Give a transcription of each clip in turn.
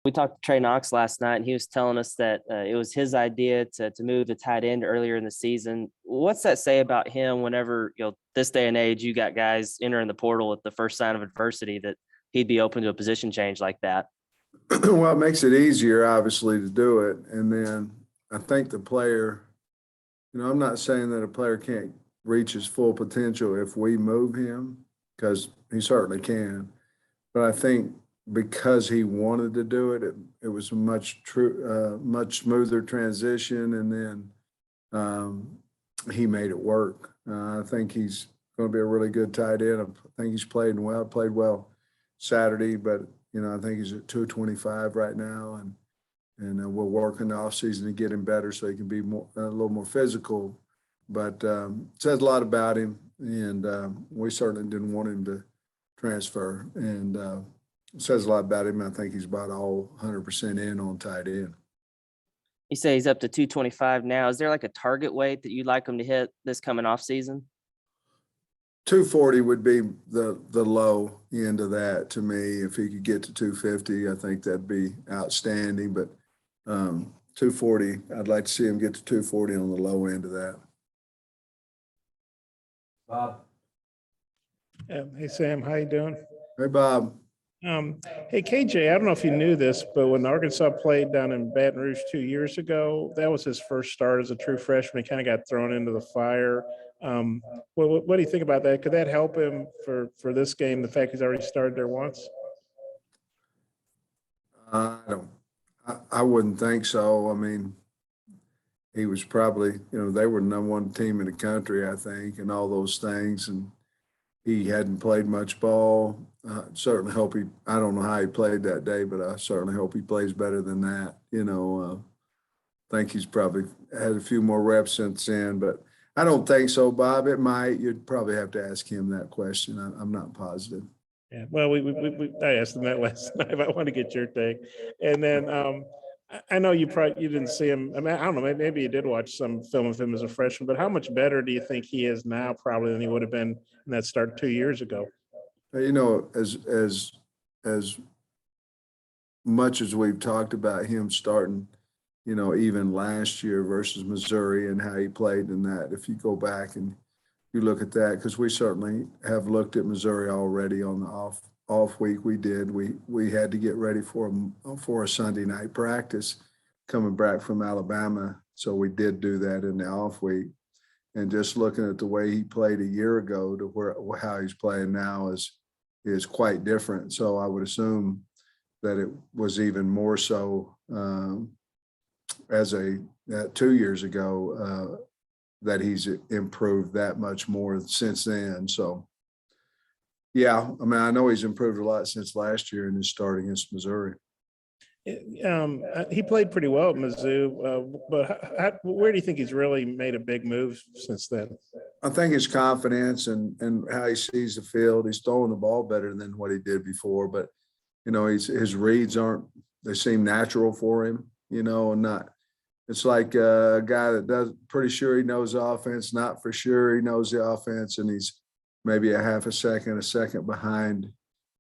We talked to Trey Knox last night, and he was telling us that it was his idea to move the tight end earlier in the season. What's that say about him whenever, this day and age, you got guys entering the portal at the first sign of adversity that he'd be open to a position change like that? Well, it makes it easier, obviously, to do it. And then I think the player, I'm not saying that a player can't reach his full potential if we move him, because he certainly can. But I think because he wanted to do it, it was a much smoother transition, and then he made it work. I think he's going to be a really good tight end. I think he's played well Saturday, but I think he's at 225 right now, and we're working the offseason to get him better so he can be a little more physical. But says a lot about him, and we certainly didn't want him to transfer. And says a lot about him. I think he's about all 100% in on tight end. You say he's up to 225 now. Is there like a target weight that you'd like him to hit this coming off season? 240 would be the low end of that to me. If he could get to 250, I think that'd be outstanding. But 240, I'd like to see him get to 240 on the low end of that. Bob. Hey, Sam, how you doing? Hey, Bob. Hey, KJ, I don't know if you knew this, but when Arkansas played down in Baton Rouge 2 years ago, that was his first start as a true freshman. He kind of got thrown into the fire. What do you think about that? Could that help him for this game, the fact he's already started there once? I wouldn't think so. I mean, he was probably, they were the number one team in the country, I think, and all those things. And he hadn't played much ball. Certainly hope I don't know how he played that day, but I certainly hope he plays better than that. I think he's probably had a few more reps since then, but I don't think so, Bob. It might. You'd probably have to ask him that question. I'm not positive. Yeah, well, I asked him that last night. I want to get your take. And then I know you didn't see him. I mean, I don't know, maybe you did watch some film of him as a freshman, but how much better do you think he is now probably than he would have been in that start 2 years ago? As much as we've talked about him starting, even last year versus Missouri and how he played in that, if you go back and you look at that, because we certainly have looked at Missouri already on the off week. We had to get ready for a Sunday night practice coming back from Alabama. So we did do that in the off week. And just looking at the way he played a year ago to how he's playing now is quite different. So I would assume that it was even more so as 2 years ago that he's improved that much more since then. So, yeah, I mean, I know he's improved a lot since last year in his start against Missouri. He played pretty well at Mizzou, but where do you think he's really made a big move since then? I think his confidence and how he sees the field. He's throwing the ball better than what he did before, but his reads they seem natural for him, and not. It's like a guy that does pretty sure he knows the offense, not for sure he knows the offense, and he's maybe a second behind.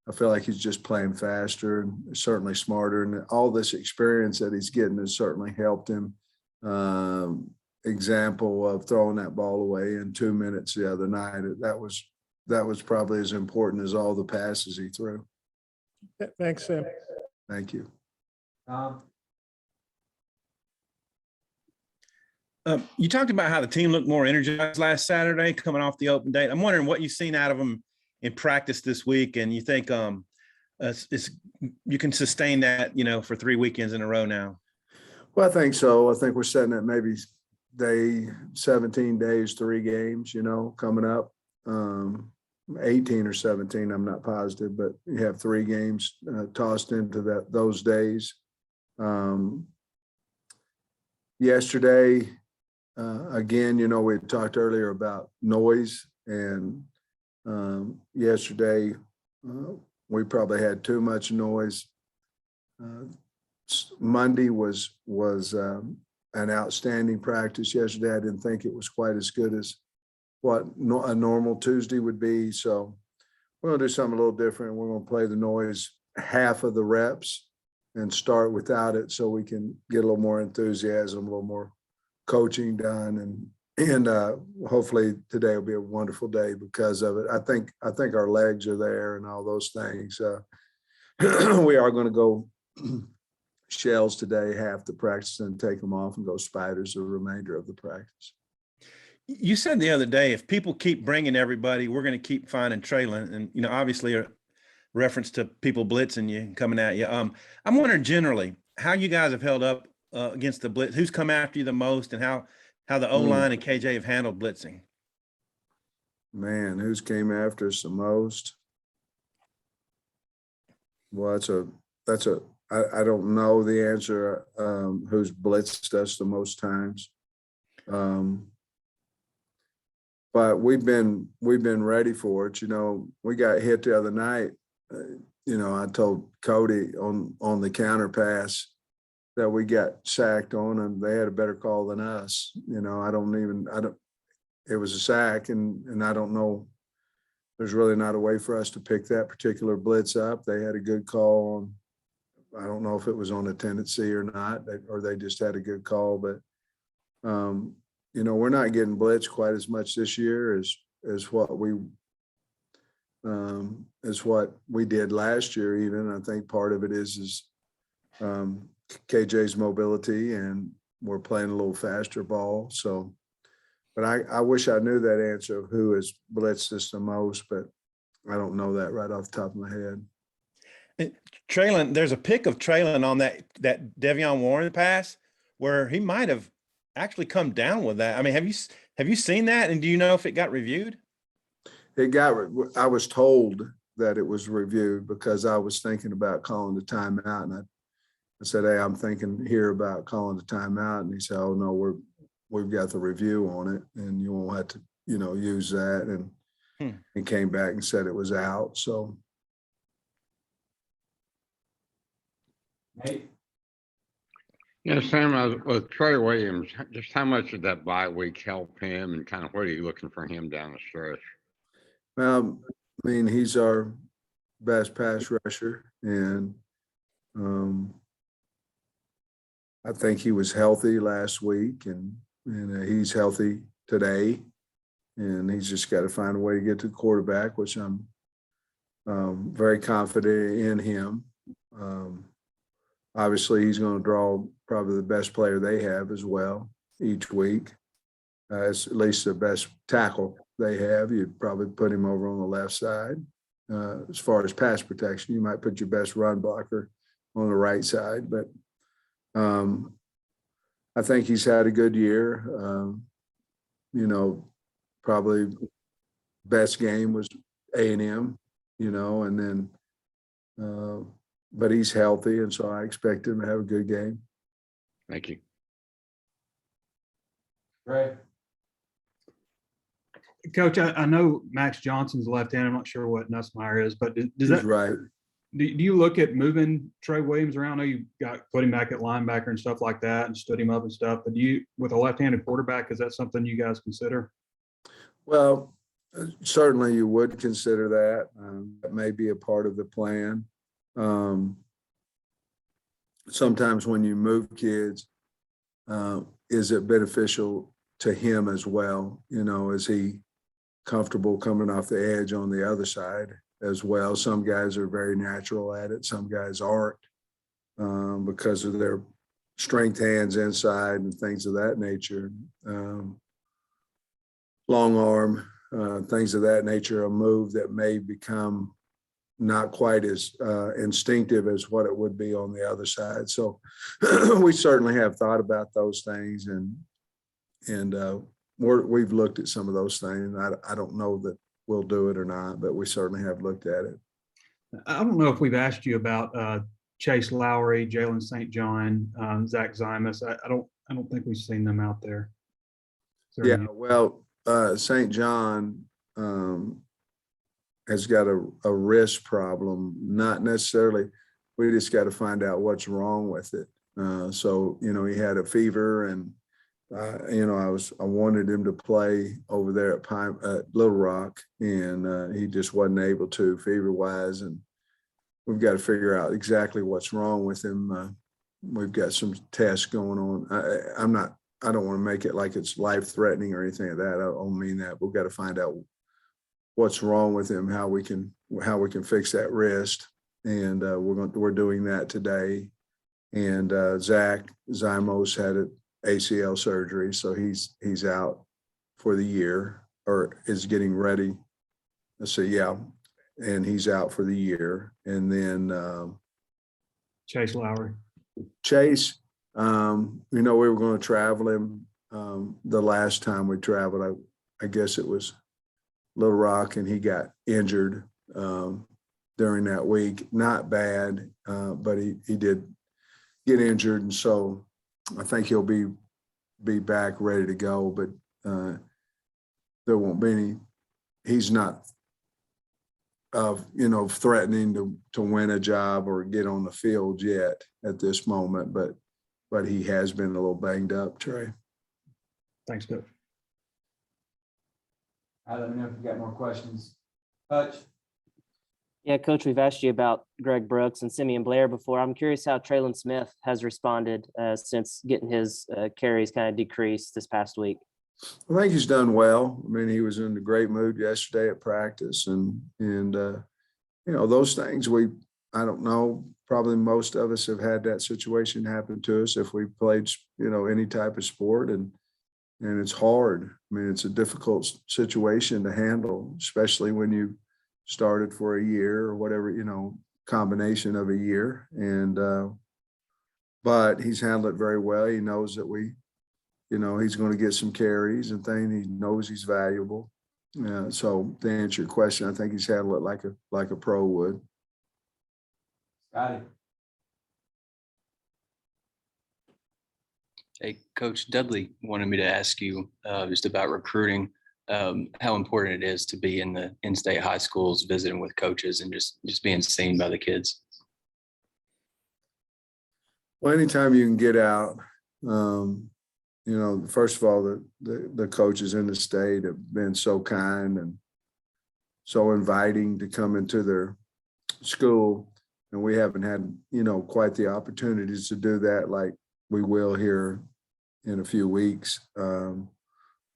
I feel like he's just playing faster and certainly smarter, and all this experience that he's getting has certainly helped him. Example of throwing that ball away in 2 minutes the other night. That was probably as important as all the passes he threw. Thanks, Sam. Thank you. You talked about how the team looked more energized last Saturday coming off the open date. I'm wondering what you've seen out of them in practice this week, and you think you can sustain that, for 3 weekends in a row now? Well, I think so. I think we're setting at maybe 17 days, 3 games, coming up. 18 or 17, I'm not positive, but you have 3 games tossed into those days. Yesterday, again, we had talked earlier about noise, and yesterday we probably had too much noise. Monday was an outstanding practice. Yesterday, I didn't think it was quite as good as what a normal Tuesday would be. So we're going to do something a little different. We're going to play the noise half of the reps and start without it so we can get a little more enthusiasm, a little more coaching done. And hopefully today will be a wonderful day because of it. I think our legs are there and all those things. We are going to go shells today, half the practice, and take them off and go spiders the remainder of the practice. You said the other day, if people keep bringing everybody, we're going to keep finding Traylon. And, you know, obviously a reference to people blitzing you and coming at you. I'm wondering generally how you guys have held up against the blitz, who's come after you the most, and how the O-line and KJ have handled blitzing. Man, who's came after us the most? Well, I don't know the answer. Who's blitzed us the most times? But we've been ready for it. You know, we got hit the other night. You know, I told Cody on the counter pass that we got sacked on, and they had a better call than us. You know, it was a sack, and I don't know. There's really not a way for us to pick that particular blitz up. They had a good call on. I don't know if it was on a tendency or not, or they just had a good call. But you know, we're not getting blitzed quite as much this year as what we did last year. Even I think part of it is KJ's mobility, and we're playing a little faster ball. So, but I wish I knew that answer of who has blitzed us the most, but I don't know that right off the top of my head. Traylon, there's a pic of Traylon on that Devion Warren pass where he might have actually come down with that. I mean, have you seen that? And do you know if it got reviewed? I was told that it was reviewed because I was thinking about calling the timeout, and I said, "Hey, I'm thinking here about calling the timeout," and he said, "Oh no, we've got the review on it, and you won't have to, you know, use that." And came back and said it was out. So. Hey. Yeah, Sam, with Trey Williams, just how much did that bye week help him, and kind of what are you looking for him down the stretch? I mean, he's our best pass rusher, and I think he was healthy last week, and he's healthy today, and he's just got to find a way to get to the quarterback, which I'm very confident in him. Obviously, he's going to draw probably the best player they have as well each week. It's at least the best tackle they have. You'd probably put him over on the left side. As far as pass protection, you might put your best run blocker on the right side. But I think he's had a good year. You know, probably best game was A&M, you know, and then but he's healthy, and so I expect him to have a good game. Thank you. Right. Coach, I know Max Johnson's left hand. I'm not sure what Nussmeier is, but does that right? Do you look at moving Trey Williams around? I know you put him back at linebacker and stuff like that, and stood him up and stuff. But with a left-handed quarterback, is that something you guys consider? Well, certainly you would consider that. That may be a part of the plan. Sometimes when you move kids, is it beneficial to him as well? You know, is he comfortable coming off the edge on the other side as well? Some guys are very natural at it. Some guys aren't because of their strength hands inside and things of that nature. Long arm, things of that nature, a move that may become not quite as instinctive as what it would be on the other side. So we certainly have thought about those things, and we've looked at some of those things. I don't know that we'll do it or not, but we certainly have looked at it. I don't know if we've asked you about Chase Lowry, Jalen St. John, Zach Zymus. I don't think we've seen them out there. Yeah, well, St. John has got a wrist problem, not necessarily. We just got to find out what's wrong with it. So, you know, he had a fever, and you know, I wanted him to play over there at Little Rock, and he just wasn't able to, fever wise, and we've got to figure out exactly what's wrong with him. We've got some tests going on. I don't want to make it like it's life-threatening or anything like that. I don't mean that. We've got to find out what's wrong with him, how we can fix that wrist, and we're doing that today. And Zach Zymos had an ACL surgery, so he's out for the year, or is getting ready. So yeah, and he's out for the year. And then Chase Lowry. Chase, we were going to travel him the last time we traveled. I guess it was Little Rock, and he got injured during that week. Not bad, but he did get injured, and so I think he'll be back ready to go. But there won't be any. He's not threatening to win a job or get on the field yet at this moment, but he has been a little banged up, Trey. Thanks, Coach. Let me know if you got more questions. Hutch? Yeah, Coach, we've asked you about Greg Brooks and Simeon Blair before. I'm curious how Traylon Smith has responded since getting his carries kind of decreased this past week. I think he's done well. I mean, he was in a great mood yesterday at practice, and those things I don't know, probably most of us have had that situation happen to us if we played, any type of sport, and it's hard. I mean, it's a difficult situation to handle, especially when you started for a year or whatever, combination of a year. And, but he's handled it very well. He knows that he's going to get some carries and things. He knows he's valuable. So to answer your question, I think he's handled it like a pro would. Scotty? Hey, Coach Dudley wanted me to ask you just about recruiting, how important it is to be in the in-state high schools, visiting with coaches and just being seen by the kids. Well, anytime you can get out, first of all, the coaches in the state have been so kind and so inviting to come into their school. And we haven't had, quite the opportunities to do that like we will here in a few weeks.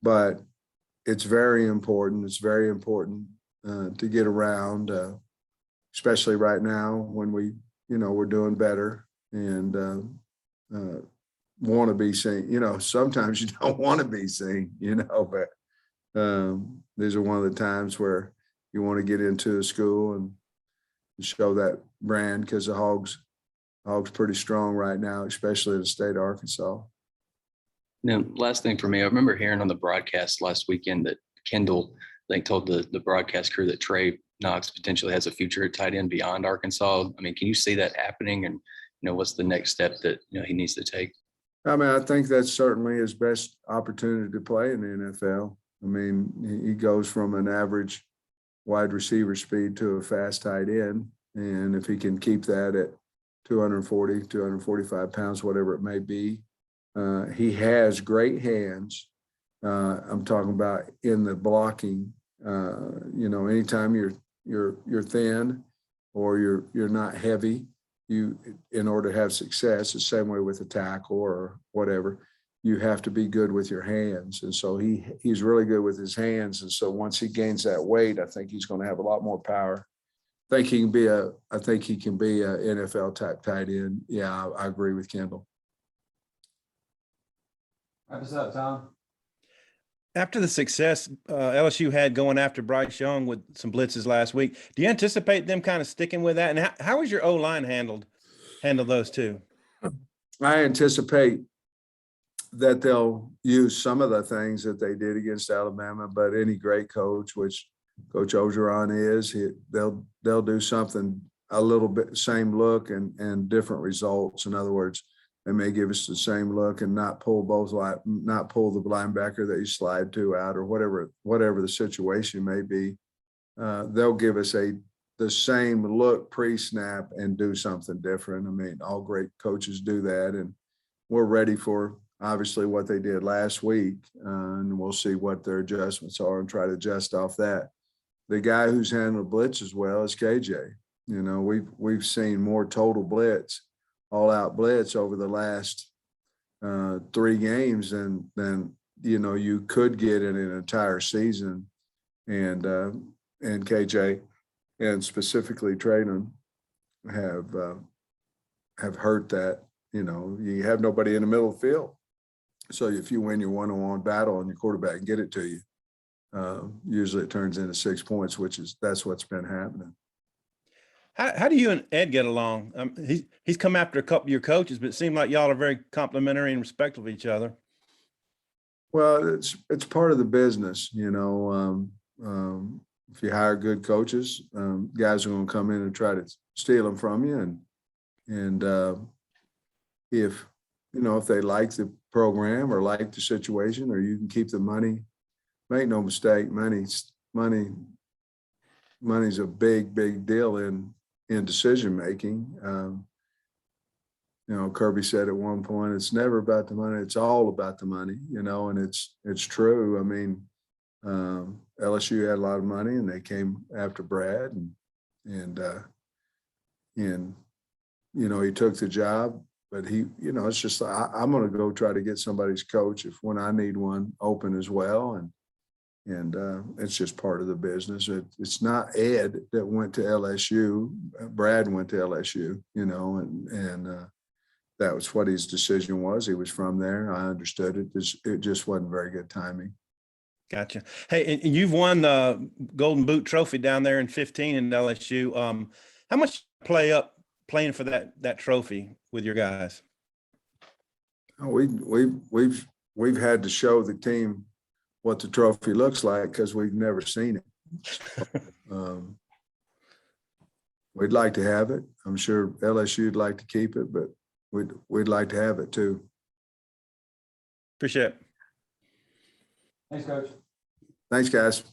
But it's very important. It's very important to get around, especially right now when we're doing better and want to be seen. Sometimes you don't want to be seen, but these are one of the times where you want to get into a school and show that brand, because the Hogs pretty strong right now, especially in the state of Arkansas. Now, last thing for me, I remember hearing on the broadcast last weekend that Kendall, I think, told the broadcast crew that Trey Knox potentially has a future at tight end beyond Arkansas. I mean, can you see that happening? And, what's the next step that, he needs to take? I mean, I think that's certainly his best opportunity to play in the NFL. I mean, he goes from an average wide receiver speed to a fast tight end. And if he can keep that at 240, 245 pounds, whatever it may be, he has great hands. I'm talking about in the blocking. Anytime you're thin or you're not heavy, in order to have success, the same way with a tackle or whatever, you have to be good with your hands. And so he's really good with his hands. And so once he gains that weight, I think he's going to have a lot more power. I think he can be a NFL type tight end. Yeah, I agree with Kendall. Wrap us up, Tom. After the success LSU had going after Bryce Young with some blitzes last week, do you anticipate them kind of sticking with that? And how is your O-line handle those two? I anticipate that they'll use some of the things that they did against Alabama, but any great coach, which Coach Orgeron is, they'll do something a little bit same look and different results. In other words, they may give us the same look and not pull the linebacker that you slide to out, or whatever the situation may be. They'll give us the same look pre-snap and do something different. I mean, all great coaches do that, and we're ready for obviously what they did last week, and we'll see what their adjustments are and try to adjust off that. The guy who's handled blitz as well is KJ. You know, we've seen more total blitz, all out blitz over the last 3 games than you know you could get in an entire season. And KJ and specifically Traden have hurt that. You know, you have nobody in the middle of the field. So if you win your one-on-one battle and your quarterback can get it to you, usually it turns into 6 points, that's what's been happening. How do you and Ed get along? He's come after a couple of your coaches, but it seemed like y'all are very complimentary and respectful of each other. Well, it's part of the business, you know. If you hire good coaches, guys are going to come in and try to steal them from you, and if you know if they like the program or like the situation, or you can keep the money. Make no mistake, money's a big deal in decision making. You know, Kirby said at one point, it's never about the money, it's all about the money, you know, and it's true. I mean, LSU had a lot of money and they came after Brad and you know, he took the job, but he, you know, it's just, I'm going to go try to get somebody's coach when I need one open as well. And it's just part of the business. It's not Ed that went to LSU. Brad went to LSU, you know, and that was what his decision was. He was from there. I understood it. It just wasn't very good timing. Gotcha. Hey, and you've won the Golden Boot Trophy down there in 15 in LSU. How much playing for that trophy with your guys? We've had to show the team what the trophy looks like because we've never seen it. We'd like to have it. I'm sure LSU'd like to keep it, but we'd like to have it too. Appreciate it. Thanks, Coach. Thanks, guys.